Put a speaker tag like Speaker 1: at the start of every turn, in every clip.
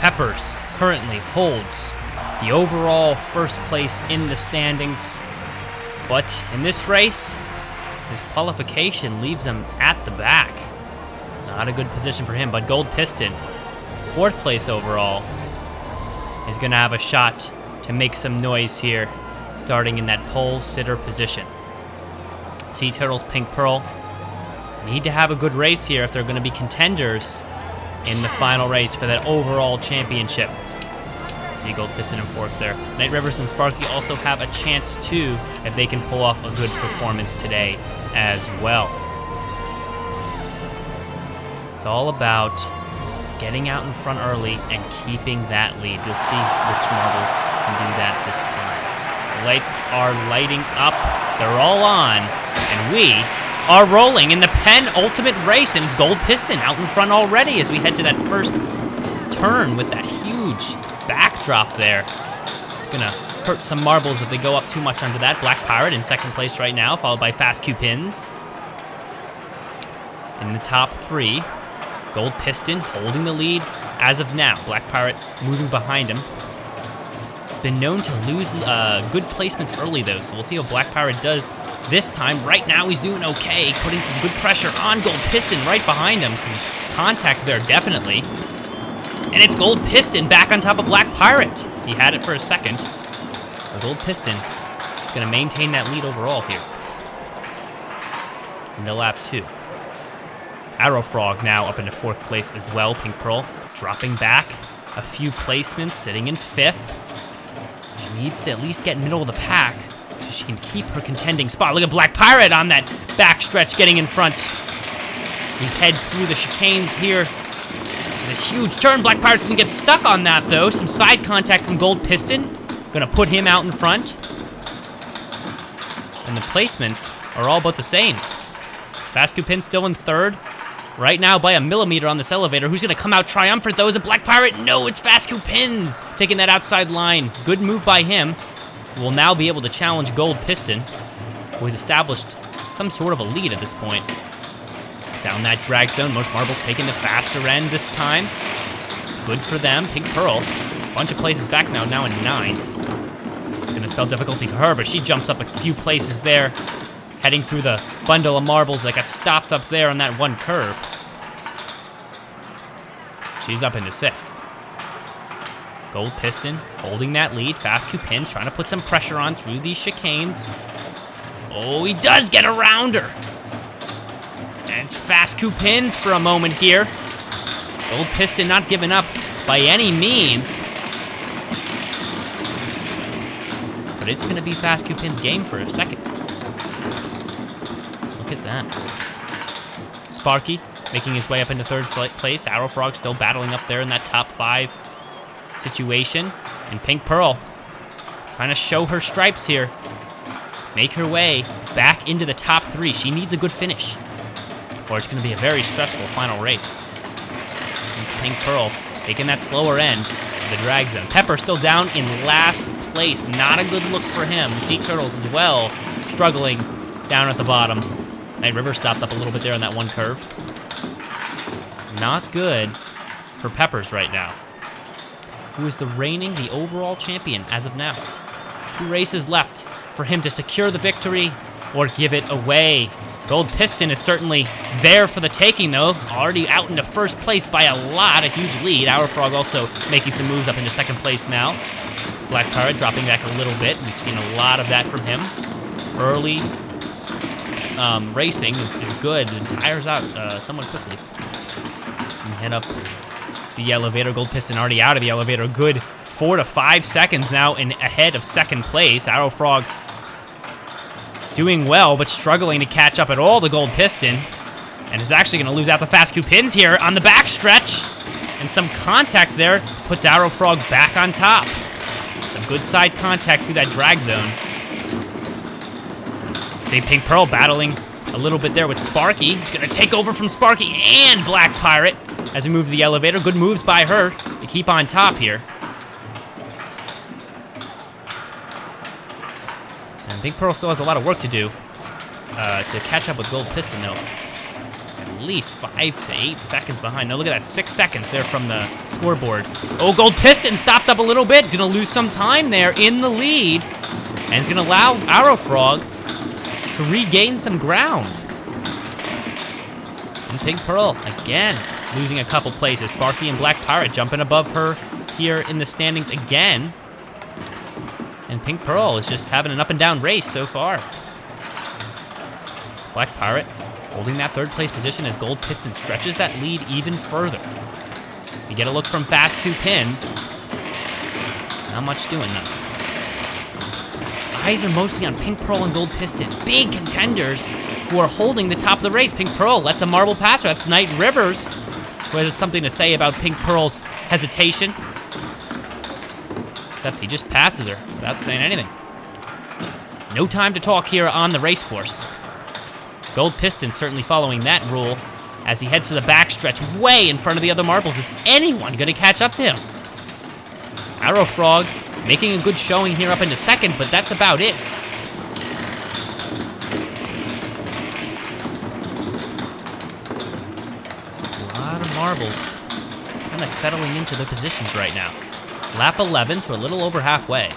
Speaker 1: Peppers currently holds the overall first place in the standings, but in this race, his qualification leaves him at the back. Not a good position for him, but Gold Piston, 4th place overall, is gonna have a shot to make some noise here, starting in that pole sitter position. Sea Turtles, Pink Pearl need to have a good race here if they're gonna be contenders in the final race for that overall championship. See Gold Piston in 4th there. Night Rivers and Sparky also have a chance too if they can pull off a good performance today as well. It's all about getting out in front early and keeping that lead. You'll see which marbles can do that this time. The lights are lighting up. They're all on. And we are rolling in the penultimate race, and it's Gold Piston out in front already as we head to that first turn with that huge backdrop there. It's gonna hurt some marbles if they go up too much under that. Black Pirate in 2nd place right now, followed by Fast Q Pins. In the top 3, Gold Piston holding the lead as of now. Black Pirate moving behind him. He's been known to lose good placements early though, so we'll see how Black Pirate does this time. Right now he's doing okay, putting some good pressure on Gold Piston right behind him. Some contact there definitely. And it's Gold Piston back on top of Black Pirate. He had it for a second. The Gold Piston is gonna maintain that lead overall here. Into lap 2. Arrow Frog now up into 4th place as well. Pink Pearl dropping back a few placements, sitting in 5th. She needs to at least get middle of the pack so she can keep her contending spot. Look at Black Pirate on that backstretch getting in front. We head through the chicanes here to this huge turn. Black Pirate's gonna get stuck on that though. Some side contact from Gold Piston. Gonna put him out in front. And the placements are all but the same. Fast Q Pin still in 3rd. Right now by a millimeter on this elevator. Who's gonna come out triumphant though? Is it Black Pirate? No, it's Fast Q Pins taking that outside line. Good move by him. Will now be able to challenge Gold Piston, who has established some sort of a lead at this point. Down that drag zone, most marbles taking the faster end this time. It's good for them. Pink Pearl, a bunch of places back now in 9th. It's gonna spell difficulty for her, but she jumps up a few places there, heading through the bundle of marbles that got stopped up there on that one curve. She's up into 6th. Gold Piston holding that lead. Fast Q Pin trying to put some pressure on through these chicanes. Oh, he does get around her. And Fast Q Pins for a moment here. Gold Piston not giving up by any means. But it's gonna be Fast Q Pin's game for a second. Look at that. Sparky making his way up into 3rd place. Arrow Frog still battling up there in that top 5 situation. And Pink Pearl trying to show her stripes here. Make her way back into the top 3. She needs a good finish, or it's going to be a very stressful final race. It's Pink Pearl taking that slower end of the drag zone. Pepper still down in last place. Not a good look for him. Sea Turtles as well, struggling down at the bottom. Night River stopped up a little bit there on that one curve. Not good for Peppers right now, who is the overall champion as of now. 2 races left for him to secure the victory or give it away. Gold Piston is certainly there for the taking though, already out into 1st place by a lot, a huge lead. Arrow Frog also making some moves up into 2nd place now. Black Pirate dropping back a little bit. We've seen a lot of that from him. Early racing is good and tires out somewhat quickly. And head up the elevator. Gold Piston already out of the elevator. Good 4 to 5 seconds now ahead of 2nd place. Arrow Frog doing well, but struggling to catch up at all to Gold Piston. And is actually going to lose out the Fast Q Pins here on the backstretch. And some contact there puts Arrow Frog back on top. Some good side contact through that drag zone. See Pink Pearl battling a little bit there with Sparky. He's going to take over from Sparky and Black Pirate as we move to the elevator. Good moves by her to keep on top here. And Pink Pearl still has a lot of work to do to catch up with Gold Piston, though. And least 5 to 8 seconds behind. No, look at that, 6 seconds there from the scoreboard. Oh, Gold Piston stopped up a little bit. He's gonna lose some time there in the lead. And it's gonna allow Arrow Frog to regain some ground. And Pink Pearl, again, losing a couple places. Sparky and Black Pirate jumping above her here in the standings again. And Pink Pearl is just having an up and down race so far. Black Pirate holding that third place position as Gold Piston stretches that lead even further. We get a look from Fast Q Pins. Not much doing now. Eyes are mostly on Pink Pearl and Gold Piston. Big contenders who are holding the top of the race. Pink Pearl lets a marble pass her. That's Knight Rivers, who has something to say about Pink Pearl's hesitation. Except he just passes her without saying anything. No time to talk here on the race course. Gold Piston certainly following that rule as he heads to the backstretch way in front of the other marbles. Is anyone going to catch up to him? Arrow Frog making a good showing here up into second, but that's about it. A lot of marbles kind of settling into their positions right now. Lap 11, so a little over halfway.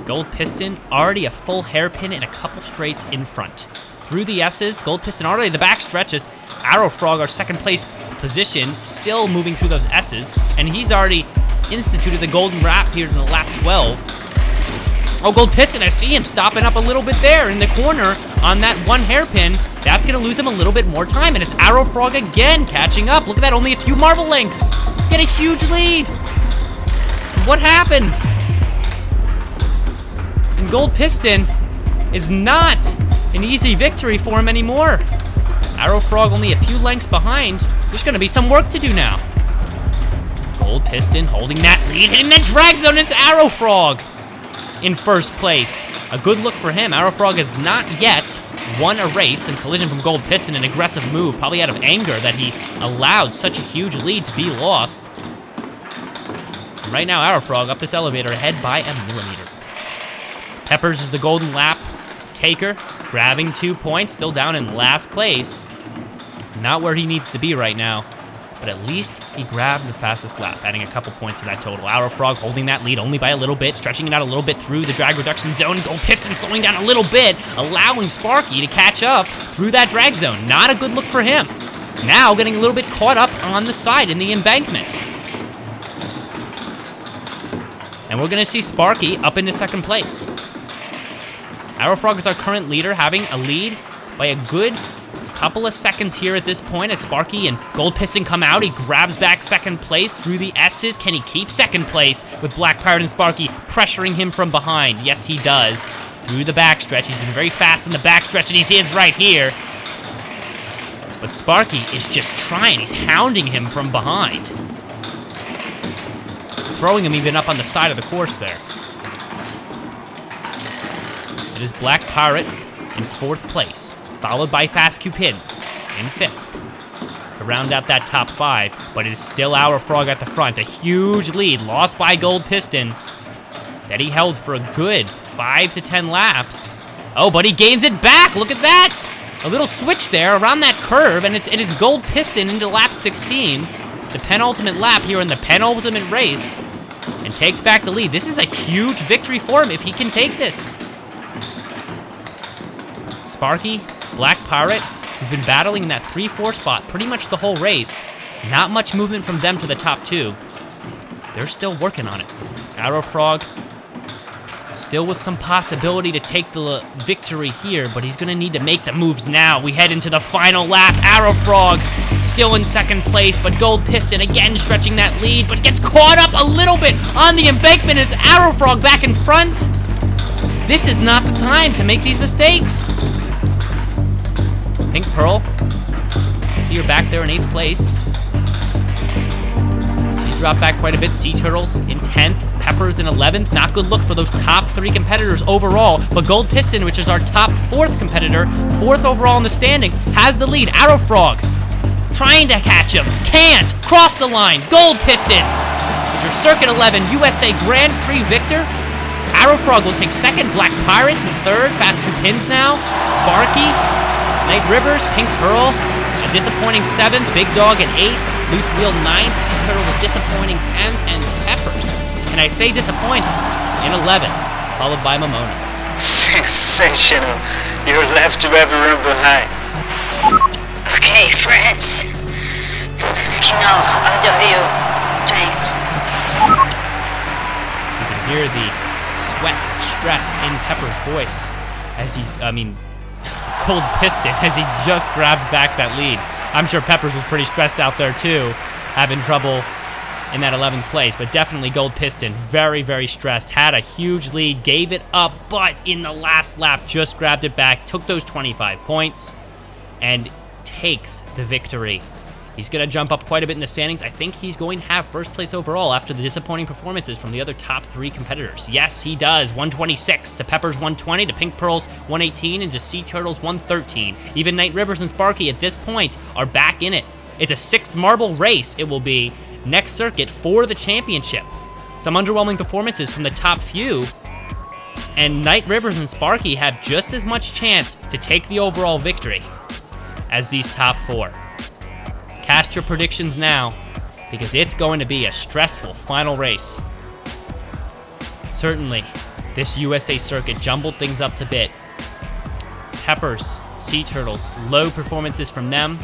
Speaker 1: Gold Piston already a full hairpin and a couple straights in front. Through the S's, Gold Piston already the back stretches. Arrow Frog, our second place position, still moving through those S's, and he's already instituted the golden wrap here in the lap 12. Oh, Gold Piston, I see him stopping up a little bit there in the corner on that one hairpin. That's gonna lose him a little bit more time, and it's Arrow Frog again catching up. Look at that, only a few marble lengths. He had a huge lead. What happened? And Gold Piston is not an easy victory for him anymore. Arrow Frog only a few lengths behind. There's gonna be some work to do now. Gold Piston holding that lead, hitting the drag zone. It's Arrow Frog in first place. A good look for him. Arrow Frog has not yet won a race, and collision from Gold Piston, an aggressive move, probably out of anger that he allowed such a huge lead to be lost. And right now, Arrow Frog up this elevator ahead by a millimeter. Peppers is the golden lap taker, grabbing 2 points, still down in last place. Not where he needs to be right now, but at least he grabbed the fastest lap, adding a couple points to that total. Arrow Frog holding that lead only by a little bit, stretching it out a little bit through the drag reduction zone. Gold Piston slowing down a little bit, allowing Sparky to catch up through that drag zone. Not a good look for him. Now getting a little bit caught up on the side in the embankment. And we're gonna see Sparky up into second place. Arrow Frog is our current leader, having a lead by a good couple of seconds here at this point as Sparky and Gold Piston come out. He grabs back second place through the S's. Can he keep second place with Black Pirate and Sparky pressuring him from behind? Yes, he does. Through the backstretch. He's been very fast in the backstretch, and he is right here. But Sparky is just trying. He's hounding him from behind. Throwing him even up on the side of the course there. It is Black Pirate in fourth place, followed by Fast Q Pins in fifth to round out that top five, but it is still Arrow Frog at the front. A huge lead lost by Gold Piston that he held for a good 5 to 10 laps. Oh, but he gains it back. Look at that. A little switch there around that curve, and it's Gold Piston into lap 16, the penultimate lap here in the penultimate race, and takes back the lead. This is a huge victory for him if he can take this. Sparky, Black Pirate, who've been battling in that 3-4 spot pretty much the whole race. Not much movement from them to the top two. They're still working on it. Arrow Frog still with some possibility to take the victory here, but he's gonna need to make the moves now. We head into the final lap. Arrow Frog still in second place, but Gold Piston again stretching that lead, but gets caught up a little bit on the embankment. It's Arrow Frog back in front. This is not the time to make these mistakes. Pink Pearl, I see her back there in 8th place. She's dropped back quite a bit. Sea Turtles in 10th, Peppers in 11th. Not good look for those top 3 competitors overall, but Gold Piston, which is our top 4th competitor, 4th overall in the standings, has the lead. Arrow Frog trying to catch him, can't, cross the line. Gold Piston is your Circuit 11 USA Grand Prix victor. Arrow Frog will take second, Black Pirate in third, Fast Q Pins now, Sparky, Knight Rivers, Pink Pearl, disappointing 7th, Big Dog in 8th, Loose Wheel 9th, Sea Turtles a disappointing 10th, and Peppers, and I say disappointing, in 11th, followed by Momonas.
Speaker 2: Sensational. You're left to everyone behind.
Speaker 3: Okay, friends. No, under view. Thanks.
Speaker 1: You can hear the sweat, stress in Pepper's voice as Gold Piston, as he just grabs back that lead. I'm sure Peppers was pretty stressed out there too, having trouble in that 11th place, but definitely Gold Piston, very, very stressed, had a huge lead, gave it up, but in the last lap just grabbed it back, took those 25 points, and takes the victory. He's going to jump up quite a bit in the standings. I think he's going to have first place overall after the disappointing performances from the other top 3 competitors. Yes, he does. 126 to Pepper's 120, to Pink Pearl's 118, and to Sea Turtle's 113. Even Night Rivers and Sparky at this point are back in it. It's a 6-marble race, it will be, next circuit for the championship. Some underwhelming performances from the top few, and Night Rivers and Sparky have just as much chance to take the overall victory as these top 4. Cast your predictions now, because it's going to be a stressful final race. Certainly, this USA circuit jumbled things up a bit. Peppers, Sea Turtles, low performances from them.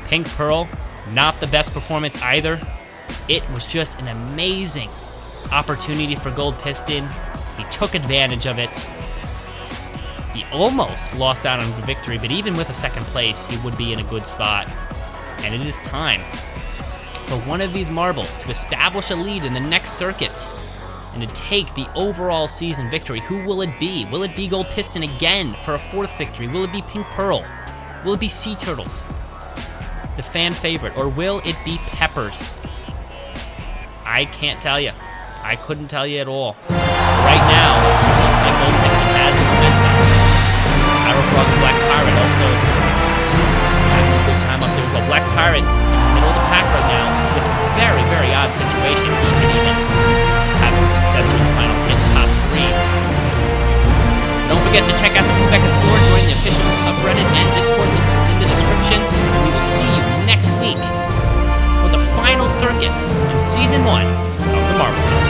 Speaker 1: Pink Pearl, not the best performance either. It was just an amazing opportunity for Gold Piston. He took advantage of it. He almost lost out on the victory, but even with a 2nd place, he would be in a good spot. And it is time for one of these marbles to establish a lead in the next circuit and to take the overall season victory. Who will it be? Will it be Gold Piston again for a 4th victory? Will it be Pink Pearl? Will it be Sea Turtles, the fan favorite? Or will it be Peppers? I can't tell you. I couldn't tell you at all. Right now, it looks like Gold Piston has the momentum. Arrowfrog and Black Pirate also having a good time up there as well. Black Pirate in the middle of the pack right now with a very, very odd situation. He could even have some success in the final hit top 3. Don't forget to check out the Fubeca store, join the official subreddit and Discord, links are in the description, and we will see you next week for the final circuit in Season 1 of the Marble Circuit.